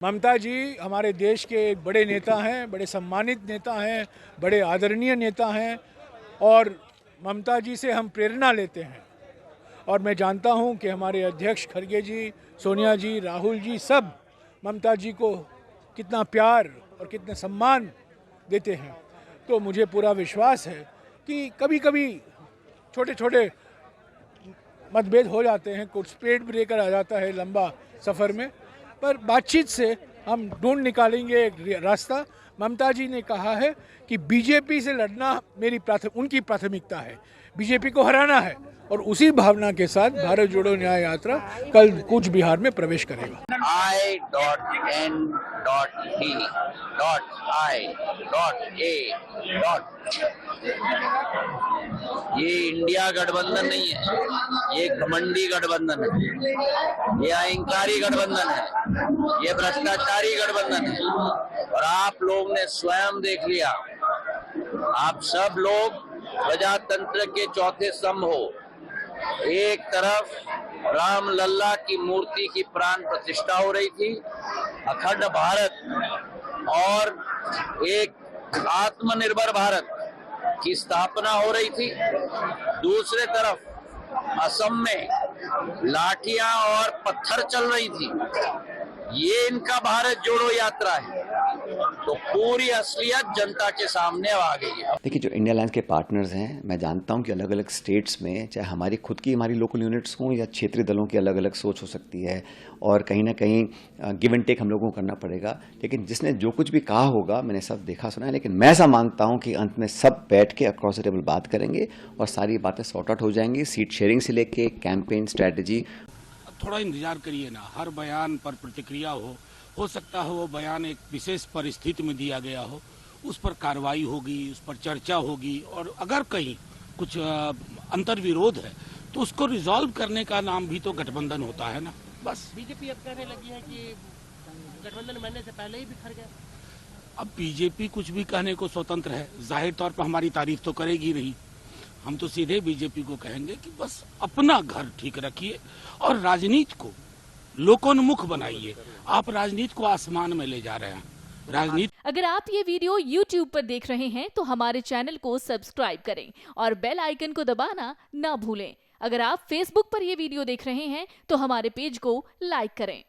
ममता जी हमारे देश के एक बड़े नेता हैं, बड़े सम्मानित नेता हैं, बड़े आदरणीय नेता हैं और ममता जी से हम प्रेरणा लेते हैं। और मैं जानता हूं कि हमारे अध्यक्ष खड़गे जी, सोनिया जी, राहुल जी सब ममता जी को कितना प्यार और कितना सम्मान देते हैं। तो मुझे पूरा विश्वास है कि कभी कभी छोटे छोटे मतभेद हो जाते हैं, कुछ स्पीड ब्रेकर आ जाता है लंबा सफ़र में, पर बातचीत से हम ढूंढ निकालेंगे एक रास्ता। ममता जी ने कहा है कि बीजेपी से लड़ना उनकी प्राथमिकता है, बीजेपी को हराना है और उसी भावना के साथ भारत जोड़ो न्याय यात्रा कल कूच बिहार में प्रवेश करेगा। ये इंडिया गठबंधन नहीं है, ये घमंडी गठबंधन है, ये अहंकारी गठबंधन है, ये भ्रष्टाचारी गठबंधन है। और आप लोग ने स्वयं देख लिया, आप सब लोग प्रजातंत्र के चौथे स्तंभ हो। एक तरफ राम लल्ला की मूर्ति की प्राण प्रतिष्ठा हो रही थी, अखंड भारत और एक आत्मनिर्भर भारत की स्थापना हो रही थी। दूसरे तरफ असम में लाठियां और पत्थर चल रही थी। ये इनका भारत जोड़ो यात्रा है, तो पूरी असलियत जनता के सामने आ गई है। देखिए, जो इंडिया अलायंस के पार्टनर्स हैं, मैं जानता हूं कि अलग अलग स्टेट्स में चाहे हमारी खुद की हमारी लोकल यूनिट्स हों या क्षेत्रीय दलों की अलग अलग सोच हो सकती है और कहीं ना कहीं गिव एंड टेक हम लोगों को करना पड़ेगा। लेकिन जिसने जो कुछ भी कहा होगा मैंने सब देखा सुना है, लेकिन मैं ऐसा मानता हूं कि अंत में सब बैठ के अक्रॉस द टेबल बात करेंगे और सारी बातें सॉर्ट आउट हो जाएंगी। सीट शेयरिंग से लेके कैंपेन स्ट्रैटेजी। थोड़ा इंतजार करिए ना, हर बयान पर प्रतिक्रिया हो सकता है वो बयान एक विशेष परिस्थिति में दिया गया हो, उस पर कार्रवाई होगी, उस पर चर्चा होगी और अगर कहीं कुछ अंतर्विरोध है तो उसको रिजॉल्व करने का नाम भी तो गठबंधन होता है ना। बस बीजेपी अब कहने लगी है कि गठबंधन बनने से पहले ही बिखर गया। अब बीजेपी कुछ भी कहने को स्वतंत्र है, जाहिर तौर पर हमारी तारीफ तो करेगी नहीं। हम तो सीधे बीजेपी को कहेंगे कि बस अपना घर ठीक रखिए और राजनीति को लोकोन्मुख बनाइए। आप राजनीति को आसमान में ले जा रहे हैं। राजनीति। अगर आप ये वीडियो YouTube पर देख रहे हैं तो हमारे चैनल को सब्सक्राइब करें और बेल आइकन को दबाना ना भूलें। अगर आप Facebook पर ये वीडियो देख रहे हैं तो हमारे पेज को लाइक करें।